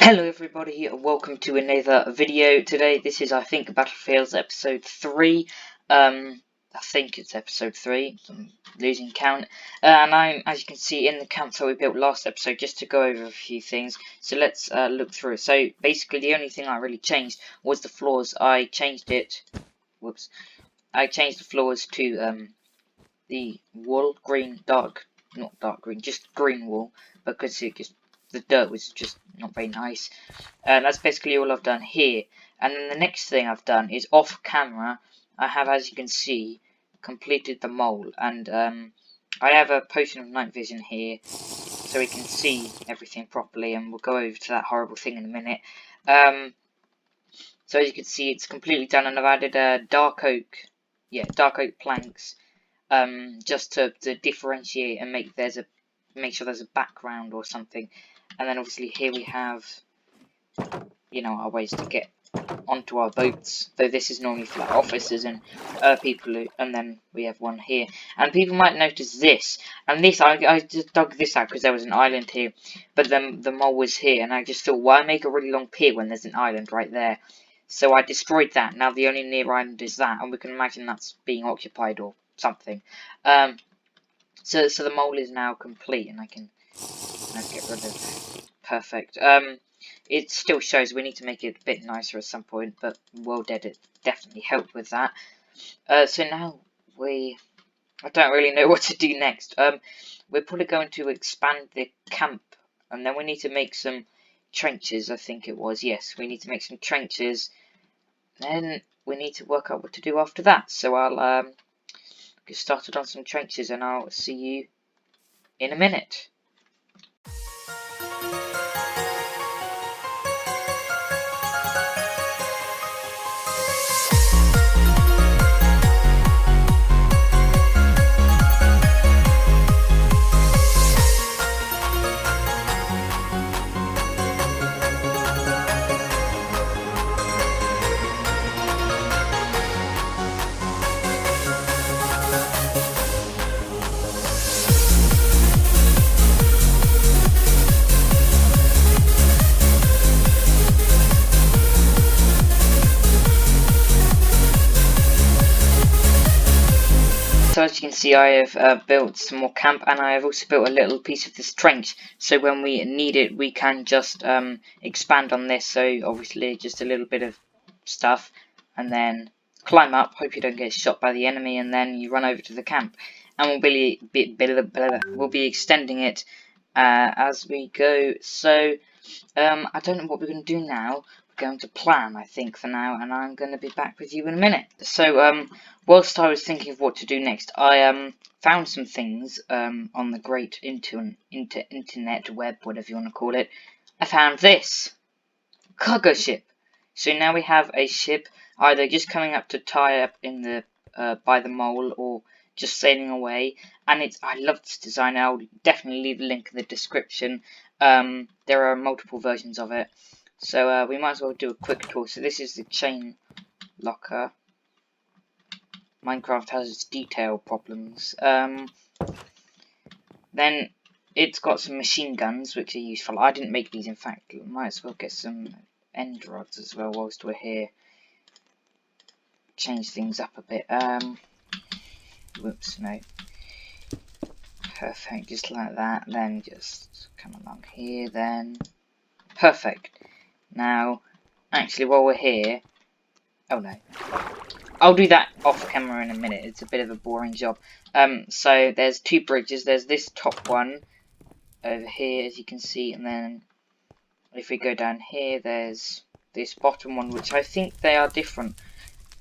Hello everybody, welcome to another video. Today, this is, I think, Battlefields episode 3. I think it's episode 3, I'm losing count. And I'm, as you can see, in the camp that we built last episode, just to go over a few things. So let's look through it. So basically, the only thing I really changed was the floors. I changed it, I changed the floors to the wool, not dark green, just green wool, because the dirt was just not very nice. And that's basically all I've done here. And then the next thing I've done is off camera. I have, as you can see, completed the mole, and I have a potion of night vision here, so we can see everything properly. And we'll go over to that horrible thing in a minute. So as you can see, it's completely done, and I've added dark oak planks, just to differentiate and make sure there's a background or something. And then obviously here we have, our ways to get onto our boats, though this is normally for officers and people and then we have one here. And people might notice this, and this, I just dug this out because there was an island here, but then the mole was here, and I just thought, why make a really long pier when there's an island right there? So I destroyed that. Now the only near island is that, and we can imagine that's being occupied or something. So the mole is now complete, and I can get rid of. Perfect. It still shows we need to make it a bit nicer at some point, but World Edit definitely helped with that. So now I don't really know what to do next. We're probably going to expand the camp, and then we need to make some trenches, I think it was. Yes, we need to make some trenches. Then we need to work out what to do after that. So I'll get started on some trenches, and I'll see you in a minute. So as you can see, I have built some more camp, and I have also built a little piece of this trench, so when we need it we can just expand on this. So obviously just a little bit of stuff, and then climb up, hope you don't get shot by the enemy, and then you run over to the camp, and we'll be extending it as we go. So I don't know what we're going to do now. Going to plan, I think, for now, and I'm going to be back with you in a minute. So whilst I was thinking of what to do next, I found some things on the great internet web, whatever you want to call it. I found this cargo ship. So now we have a ship either just coming up to tie up in the by the mole, or just sailing away. And I love this design. I'll definitely leave a link in the description. There are multiple versions of it. So we might as well do a quick tour. So this is the chain locker. Minecraft has its detail problems. Then it's got some machine guns, which are useful. I didn't make these, in fact. Might as well get some end rods as well whilst we're here. Change things up a bit. Whoops, no. Perfect, just like that. Then just come along here, then. Perfect. Now, actually, while we're here, oh no, I'll do that off camera in a minute. It's a bit of a boring job. So there's two bridges. There's this top one over here, as you can see, and then if we go down here, there's this bottom one, which I think they are different.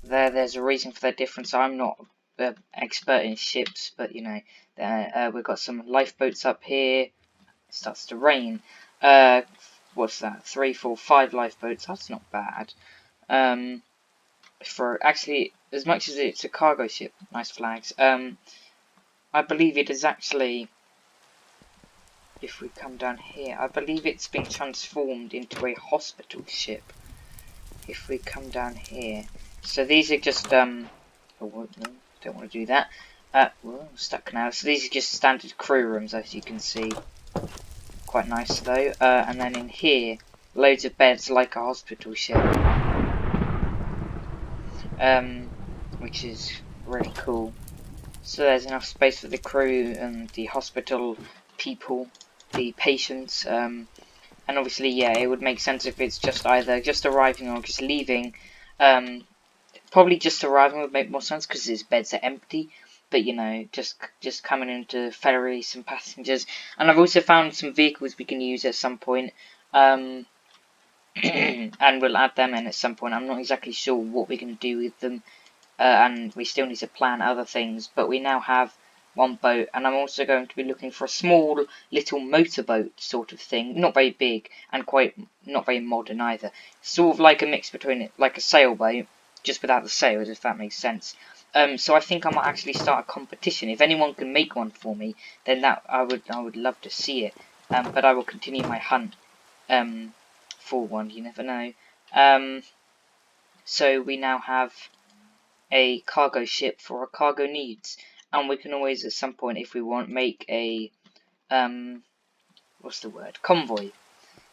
There's a reason for their difference. I'm not an expert in ships, but we've got some lifeboats up here. It starts to rain. What's that? 3, 4, 5 lifeboats. That's not bad. For actually, as much as it's a cargo ship, nice flags. I believe it is actually. If we come down here, I believe it's been transformed into a hospital ship. If we come down here, so these are just oh, no, don't want to do that. Well, I'm stuck now. So these are just standard crew rooms, as you can see. Quite nice though. And then in here loads of beds like a hospital ship, which is really cool. So there's enough space for the crew and the hospital people, the patients, and obviously, yeah, it would make sense if it's just either just arriving or just leaving. Probably just arriving would make more sense because his beds are empty. But you know, just coming in to ferry some passengers. And I've also found some vehicles we can use at some point. And we'll add them in at some point. I'm not exactly sure what we're going to do with them. And we still need to plan other things. But we now have one boat. And I'm also going to be looking for a small little motorboat sort of thing. Not very big and not very modern either. Sort of like a mix between it, like a sailboat, just without the sails, if that makes sense. So I think I might actually start a competition. If anyone can make one for me, then that I would love to see it. But I will continue my hunt for one. You never know. So we now have a cargo ship for our cargo needs, and we can always at some point, if we want, make a what's the word, convoy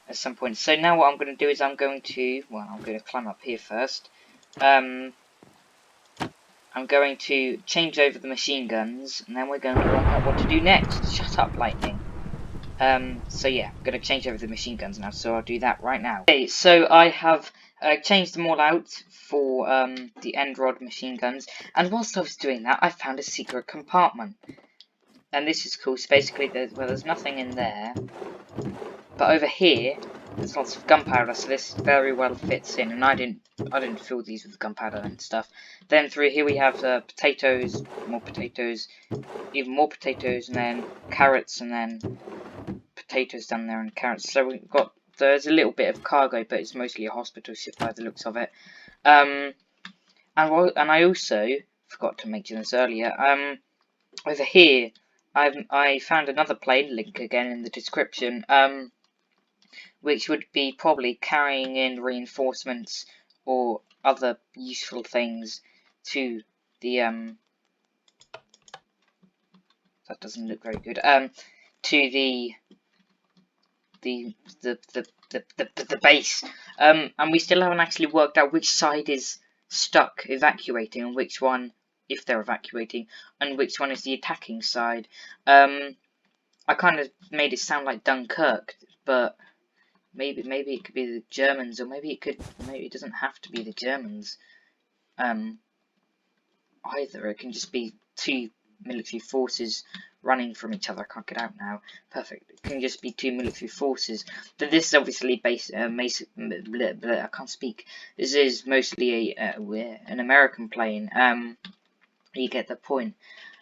at some point. So now what I'm going to do is I'm going to climb up here first. I'm going to change over the machine guns, and then we're going to work out what to do next. Shut up, lightning. So yeah, I'm going to change over the machine guns now, so I'll do that right now. Okay, so I have changed them all out for the end rod machine guns, and whilst I was doing that, I found a secret compartment. And this is cool, so basically there's nothing in there, but over here, there's lots of gunpowder, so this very well fits in, and I didn't fill these with gunpowder and stuff. Then through here we have potatoes, more potatoes, even more potatoes, and then carrots, and then potatoes down there and carrots. So there's a little bit of cargo, but it's mostly a hospital ship by the looks of it. And I also forgot to mention this earlier. Over here, I found another plane, link again in the description. Which would be probably carrying in reinforcements or other useful things to the that doesn't look very good. To the base. And we still haven't actually worked out which side is stuck evacuating and which one, if they're evacuating, and which one is the attacking side. I kind of made it sound like Dunkirk, but maybe it could be the Germans, or maybe it doesn't have to be the Germans. Either it can just be two military forces running from each other. I can't get out now. Perfect. It can just be two military forces. But this is obviously based. I can't speak. This is mostly an American plane. You get the point.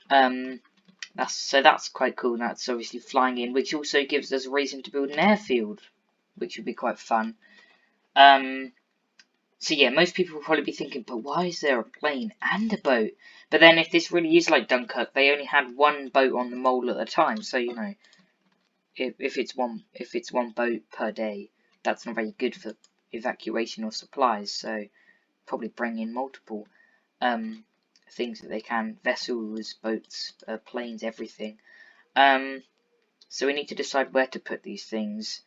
That's quite cool. That's obviously flying in, which also gives us a reason to build an airfield, which would be quite fun. So yeah, most people will probably be thinking, but why is there a plane and a boat? But then if this really is like Dunkirk, they only had one boat on the mole at a time. So you know, if it's one boat per day, that's not very good for evacuation or supplies. So probably bring in multiple things that they can: vessels, boats, planes, everything. So we need to decide where to put these things,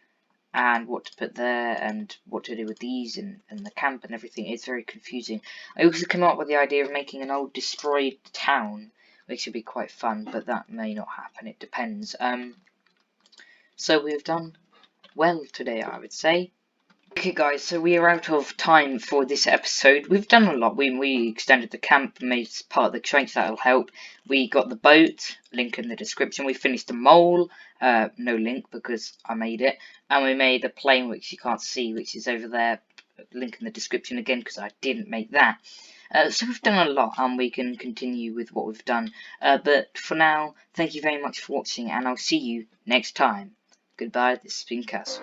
and what to put there, and what to do with these, and the camp and everything. It's very confusing. I also came up with the idea of making an old destroyed town, which would be quite fun, but that may not happen. It depends. So we've done well today, I would say. Okay guys, so we are out of time for this episode. We've done a lot. We extended the camp, made part of the train, so that'll help. We got the boat, link in the description. We finished the mole, no link because I made it. And we made a plane which you can't see, which is over there, link in the description again because I didn't make that. So we've done a lot, and we can continue with what we've done. But for now, thank you very much for watching, and I'll see you next time. Goodbye, this has been Kasp.